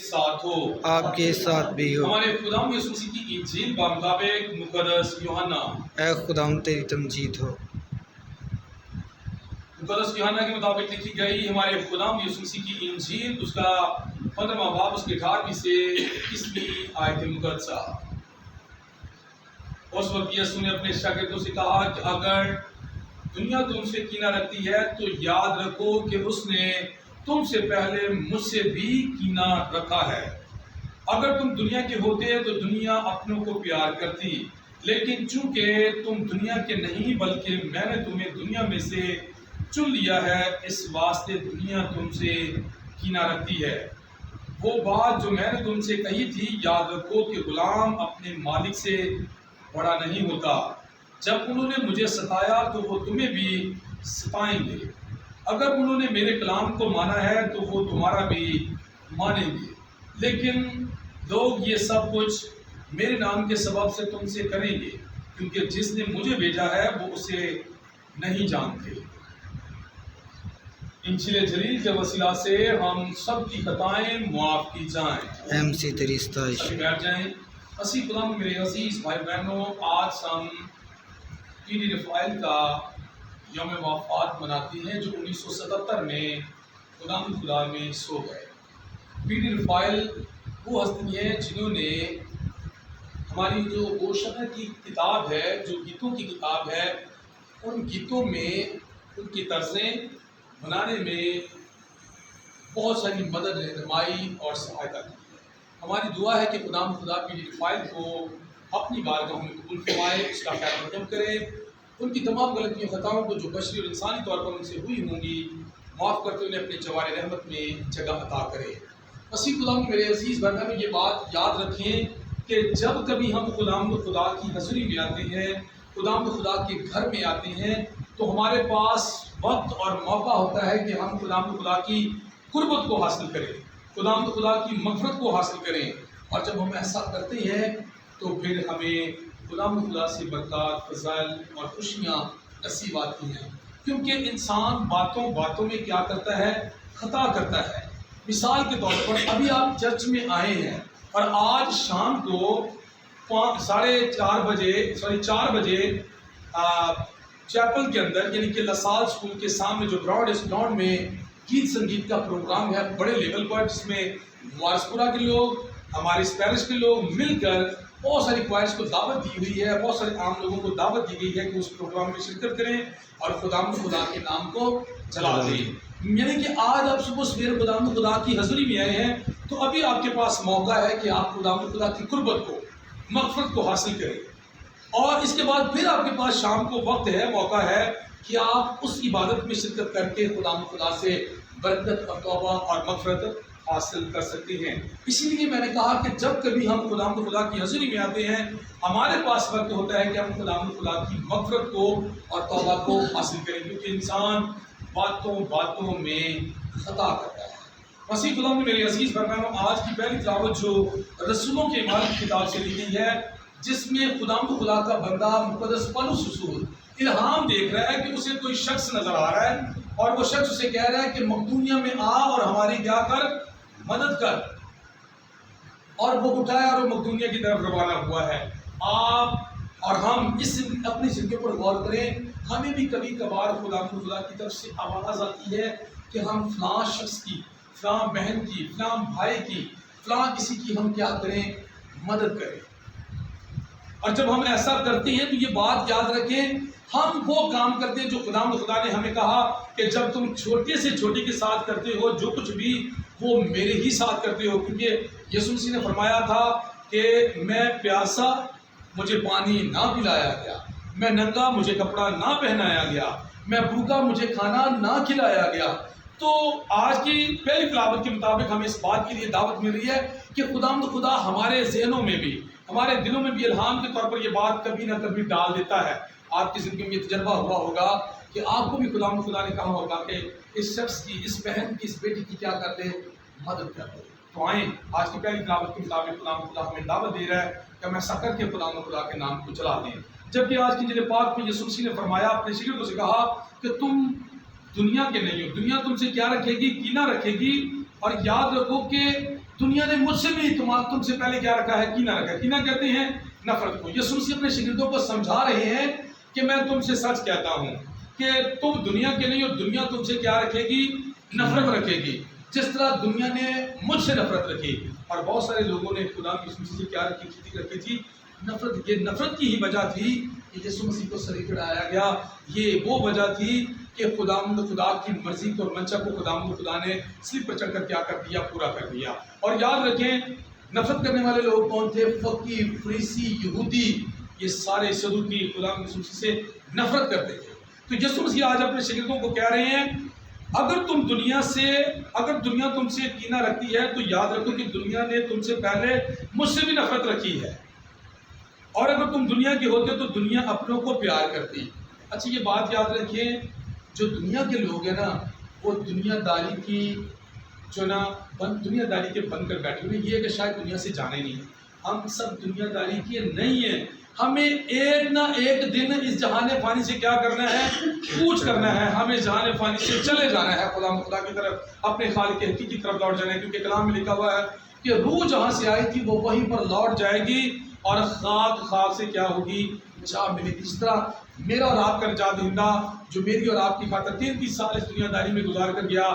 ساتھ ہو، آپ کے ساتھ بھی ہو۔ ہمارے خداوند یسوع مسیح کی انجیل بمطابق مقدس یوحنا اے خداوند تیری تمجید ہو۔ مقدس یوحنا کے مطابق لکھی گئی ہمارے خداوند یسوع مسیح کی انجیل، اس کا 15واں باب، اس کے 18ویں سے 21ویں آیت مقدسہ۔ اس وقت یسوع نے اپنے شاگردوں سے کہا کہ اگر دنیا تم سے کینہ رکھتی ہے تو یاد رکھو کہ اس نے تم سے پہلے مجھ سے بھی کینہ رکھا ہے۔ اگر تم دنیا کے ہوتے تو دنیا اپنوں کو پیار کرتی، لیکن چونکہ تم دنیا کے نہیں بلکہ میں نے تمہیں دنیا میں سے چن لیا ہے، اس واسطے دنیا تم سے کینہ رکھتی ہے۔ وہ بات جو میں نے تم سے کہی تھی یاد رکھو کہ غلام اپنے مالک سے بڑا نہیں ہوتا۔ جب انہوں نے مجھے ستایا تو وہ تمہیں بھی ستائیں گے۔ اگر انہوں نے میرے کلام کو مانا ہے تو وہ تمہارا بھی مانیں گے۔ لیکن لوگ یہ سب کچھ میرے نام کے سبب سے تم سے کریں گے، کیونکہ جس نے مجھے بھیجا ہے وہ اسے نہیں جانتے۔ انجیل جلیل کے وسیلہ سے ہم سب کی خطائیں معاف کی جائیں۔ اے مسیح تیری ستائش۔ سبھی بیٹھ جائیں۔ مسیح خدا میں میرے عزیز بھائی بہنوں، آج ہم پی ڈی رفائل کا یوم وفات مناتے ہیں جو 1977 میں خدا میں سو گئے۔ پی ڈی رفائل وہ ہستی ہیں جنہوں نے ہماری جو روشن کی کتاب ہے، جو گیتوں کی کتاب ہے، ان گیتوں میں ان کی طرزیں بنانے میں بہت ساری مدد رہنمائی اور سہایتا کی ہے۔ ہماری دعا ہے کہ خدا پی ڈی رفائل کو اپنی بارگاہ میں قبول فرمائے، اس کا خیر مقدم کرے، ان کی تمام غلطیوں خطاؤں کو جو بشری اور انسانی طور پر ان سے ہوئی ہوں گی معاف کرتے انہیں اپنے جوار رحمت میں جگہ عطا کرے۔ مسیح خدا میں میرے عزیز بھائی بہنوں، یہ بات یاد رکھیں کہ جب کبھی ہم خدا کی حضوری میں آتے ہیں، خدا کے گھر میں آتے ہیں، تو ہمارے پاس وقت اور موقع ہوتا ہے کہ ہم خدا کی قربت کو حاصل کریں، خدا کی مغفرت کو حاصل کریں۔ اور جب ہم ایسا کرتے ہیں تو پھر ہمیں خدا سے برکات، فضائل اور خوشیاں نصیب آتی ہیں، کیونکہ انسان باتوں میں کیا کرتا ہے؟ خطا کرتا ہے۔ مثال کے طور پر ابھی آپ چرچ میں آئے ہیں اور آج شام کو 4:30 بجے چیپل کے اندر، یعنی کہ لسال اسکول کے سامنے جو گراؤنڈ ہے، اس گراؤنڈ میں گیت سنگیت کا پروگرام ہے بڑے لیول پر، جس میں وارسپورہ کے لوگ، ہمارے اس پیرش کے لوگ مل کر بہت ساری کوائرس کو دعوت دی ہوئی ہے، بہت سارے عام لوگوں کو دعوت دی گئی ہے کہ اس پروگرام میں شرکت کریں اور خدا کے نام کو جلا دیں۔ یعنی کہ آج آپ صبح سویرے خدا کی حضوری میں آئے ہیں تو ابھی آپ کے پاس موقع ہے کہ آپ خدا کی قربت کو، مغفرت کو حاصل کریں، اور اس کے بعد پھر آپ کے پاس شام کو وقت ہے، موقع ہے کہ آپ اس عبادت میں شرکت کر کے خدا سے برکت اور توبہ اور مغفرت حاصل کر سکتے ہیں۔ اسی لیے میں نے کہا کہ جب کبھی ہم خدا کی حضوری میں آتے ہیں، ہمارے پاس وقت ہوتا ہے کہ ہم خدا کی مغفرت کو اور توبہ کو حاصل کریں، کیونکہ انسان باتوں میں خطا کرتا ہے۔ مسیح خدا میں میرے عزیز بھائیوں، آج کی پہلی تلاوت جو رسولوں کے اعمال کی کتاب سے لکھی ہے، جس میں خدا کا بندہ مقدس پولس رسول الہام دیکھ رہا ہے کہ اسے کوئی شخص نظر آ رہا ہے اور وہ شخص اسے کہہ رہا ہے کہ مقدونیہ میں آ اور ہماری کیا کر، مدد کر، اور وہ اٹھایا اور وہ مقدونیہ کی طرف روانہ ہوا ہے۔ آپ اور ہم اس اپنی زندگی پر غور کریں، ہمیں بھی کبھی کبھار خدا کی طرف سے آواز آتی ہے کہ ہم فلاں شخص کی، فلاں بہن کی، فلاں بھائی کی، فلاں کسی کی ہم کیا کریں، مدد کریں۔ اور جب ہم ایسا کرتے ہیں تو یہ بات یاد رکھیں، ہم وہ کام کرتے ہیں جو خدا نے ہمیں کہا کہ جب تم چھوٹے سے چھوٹے کے ساتھ کرتے ہو جو کچھ بھی، وہ میرے ہی ساتھ کرتے ہو، کیونکہ یسوع مسیح نے فرمایا تھا کہ میں پیاسا، مجھے پانی نہ پلایا گیا، میں ننگا، مجھے کپڑا نہ پہنایا گیا، میں بھوکا، مجھے کھانا نہ کھلایا گیا۔ تو آج کی پہلی تلاوت کے مطابق ہمیں اس بات کے لیے دعوت مل رہی ہے کہ خدا ہمارے ذہنوں میں بھی، ہمارے دلوں میں بھی الہام کے طور پر یہ بات کبھی نہ کبھی ڈال دیتا ہے۔ آپ کی زندگی میں یہ تجربہ ہوا ہوگا کہ آپ کو بھی خدا نے کہا ہوگا کہ اس شخص کی، اس بہن کی، اس بیٹی کی کیا کر دے، مدد کر دے۔ تو آئیں، آج کی پہلی تلاوت کے مطابق خدا ہمیں دعوت دے رہا ہے کہ ہم ایسا کر کے خدا کے نام کو چلا دیں۔ جبکہ آج کی انجیل پاک میں یسوع مسیح نے فرمایا، اپنے شاگردوں سے کہا کہ تم دنیا کے نہیں ہو، دنیا تم سے کیا رکھے گی، کینہ رکھے گی، اور یاد رکھو کہ دنیا نے مجھ سے بھی تم سے پہلے کیا رکھا ہے؟ کینہ رکھا ہے۔ کینہ کہتے ہیں نفرت کو۔ یسوع مسیح اپنے شاگردوں کو سمجھا رہے ہیں کہ میں تم سے سچ کہتا ہوں کہ تم دنیا کے نہیں ہو، دنیا تم سے کیا رکھے گی؟ نفرت رکھے گی، جس طرح دنیا نے مجھ سے نفرت رکھی۔ اور بہت سارے لوگوں نے خدا کی یسوع مسیح سے کیا رکھی تھی؟ نفرت۔ یہ نفرت کی ہی وجہ تھی کہ یسوع مسیح کو صلیب پر چڑھایا گیا۔ یہ وہ وجہ تھی کہ خدا کی مرضی کو اور منشا کو خدا نے صلیب پر چڑھ کر کیا کر دیا؟ پورا کر دیا۔ اور یاد رکھیں، نفرت کرنے والے لوگ کون تھے؟ فقی، فریسی، یہودی، یہ سارے صدوقی خدا کی یسوع مسیح سے نفرت کرتے تھے۔ تو یسوع مسیح آج اپنے شاگردوں کو کہہ رہے ہیں، اگر دنیا تم سے کینہ رکھتی ہے تو یاد رکھو کہ دنیا نے تم سے پہلے مجھ سے بھی نفرت رکھی ہے، اور اگر تم دنیا کے ہوتے تو دنیا اپنوں کو پیار کرتی۔ اچھا، یہ بات یاد رکھیں، جو دنیا کے لوگ ہیں نا، وہ دنیا داری کے بن کر بیٹھے ہوئے، یہ کہ شاید دنیا سے جانے نہیں۔ ہم سب دنیا داری کے نہیں ہیں، ہمیں ایک نہ ایک دن اس جہان فانی سے کیا کرنا ہے؟ کوچ کرنا ہے۔ ہمیں جہان فانی سے چلے جانا ہے، خدا کی طرف، اپنے خالق حقیقی کی طرف لوٹ جانا ہے، کیونکہ کلام میں لکھا ہوا ہے کہ روح جہاں سے آئی تھی وہ وہیں پر لوٹ جائے گی، اور خاک سے کیا ہوگی؟ جا ملے گی۔ جس طرح میرا اور آپ کا نجات دہندہ جو میری اور آپ کی خاطر 33 سال اس دنیا داری میں گزار کر گیا،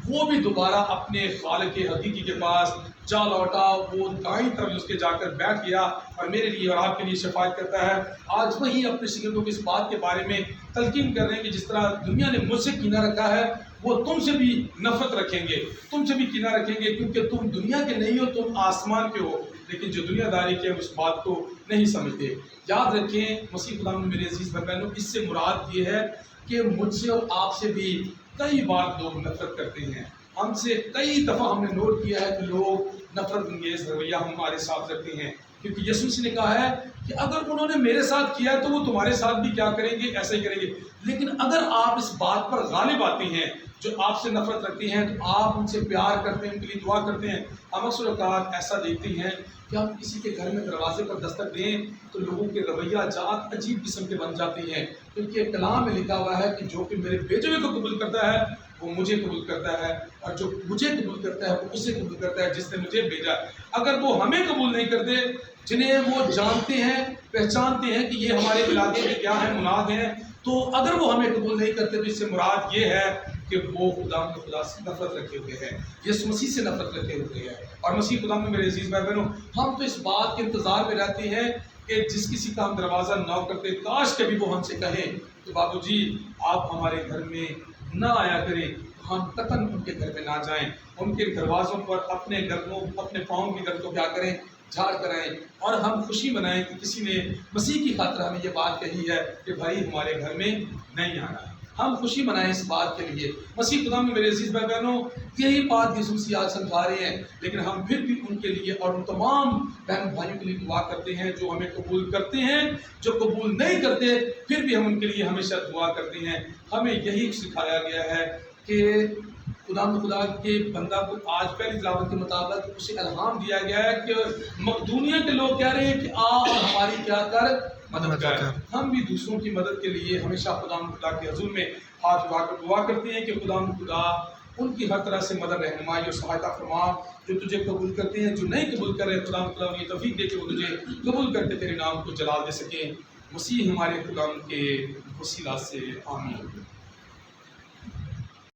وہ بھی دوبارہ اپنے خالق حقیقی کے پاس جا لوٹا، وہ دائیں طرف اس کے جا کر بیٹھ گیا اور میرے لیے اور آپ کے لیے شفاعت کرتا ہے۔ آج وہی اپنے شاگردوں کو اس بات کے بارے میں تلقین کر رہے ہیں کہ جس طرح دنیا نے مجھ سے کینہ رکھا ہے، وہ تم سے بھی نفرت رکھیں گے، تم سے بھی کینہ رکھیں گے، کیونکہ تم دنیا کے نہیں ہو، تم آسمان کے ہو۔ لیکن جو دنیا داری کے اس بات کو نہیں سمجھتے۔ یاد رکھیں مسیح خدا میں میرے عزیز بھائی بہنوں، اس سے مراد یہ ہے کہ مجھ سے اور آپ سے بھی کئی بار لوگ نفرت کرتے ہیں۔ ہم سے کئی دفعہ ہم نے نوٹ کیا ہے کہ لوگ نفرت انگیز رویہ ہمارے ساتھ رکھتے ہیں، کیونکہ یسوع مسیح نے کہا ہے کہ اگر انہوں نے میرے ساتھ کیا تو وہ تمہارے ساتھ بھی کیا کریں گے؟ ایسا ہی کریں گے۔ لیکن اگر آپ اس بات پر غالب آتے ہیں، جو آپ سے نفرت رکھتے ہیں، تو آپ ان سے پیار کرتے ہیں، ان کے لیے دعا کرتے ہیں۔ ہم اکثر اوقات ایسا دیکھتے ہیں کہ ہم کسی کے گھر میں دروازے پر دستک دیں تو لوگوں کے رویہ جات عجیب قسم کے بن جاتے ہیں، کیونکہ کلام میں لکھا ہوا ہے کہ جو کہ میرے بھیجے ہوئے کو قبول کرتا ہے وہ مجھے قبول کرتا ہے، اور جو مجھے قبول کرتا ہے وہ اسے قبول کرتا ہے جس نے مجھے بھیجا۔ اگر وہ ہمیں قبول نہیں کرتے، جنہیں وہ جانتے ہیں، پہچانتے ہیں کہ یہ ہمارے علاقے کے کیا ہیں، مناد ہیں، تو اگر وہ ہمیں قبول نہیں کرتے تو اس سے مراد یہ ہے کہ وہ خدا سے نفرت رکھے ہوئے ہیں، یسوع مسیح سے نفرت رکھے ہوئے ہیں۔ اور مسیح خدا میں میرے عزیز بھائی بہنوں، ہم تو اس بات کے انتظار میں رہتے ہیں کہ جس کسی کا ہم دروازہ نوک کرتے، کاش کبھی وہ ہم سے کہیں کہ بابو جی آپ ہمارے گھر میں نہ آیا کریں، ہم قطعاً ان کے گھر میں نہ جائیں، ان کے دروازوں پر اپنے گردوں، اپنے پاؤں کی گرد کو کیا کریں؟ جھاڑ کر آئیں، اور ہم خوشی منائیں کہ کسی نے مسیح کی خاطر ہمیں یہ بات کہی ہے کہ بھائی ہمارے گھر میں نہیں آنا۔ ہم خوشی منائیں اس بات کے لیے۔ مسیح خدا میں میرے عزیز بھائی بہنوں، یہی بات یسوع مسیح آج سمجھا رہے ہیں، لیکن ہم پھر بھی ان کے لیے اور ان تمام بہن بھائیوں کے لیے دعا کرتے ہیں جو ہمیں قبول کرتے ہیں، جو قبول نہیں کرتے پھر بھی ہم ان کے لیے ہمیشہ دعا کرتے ہیں۔ ہمیں یہی سکھایا گیا ہے کہ خدا کے بندہ کو آج پہلی تلاوت کے مطابق اسے الہام دیا گیا ہے کہ مقدونیہ کے لوگ کہہ رہے ہیں کہ آپ ہماری کیا کر مدد کر۔ ہم بھی دوسروں کی مدد کے لیے ہمیشہ خدا کے حضور میں ہاتھ اٹھا کر دعا کرتے ہیں کہ خدا ان کی ہر طرح سے مدد رہنمائی اور سہایتا فرما، جو تجھے قبول کرتے ہیں، جو نہیں قبول کر رہے خدا یہ توفیق دے کہ وہ تجھے قبول کر کے تیرے نام کو جلال دے سکیں۔ مسیح ہمارے خدا کے وسیلہ سے آمین۔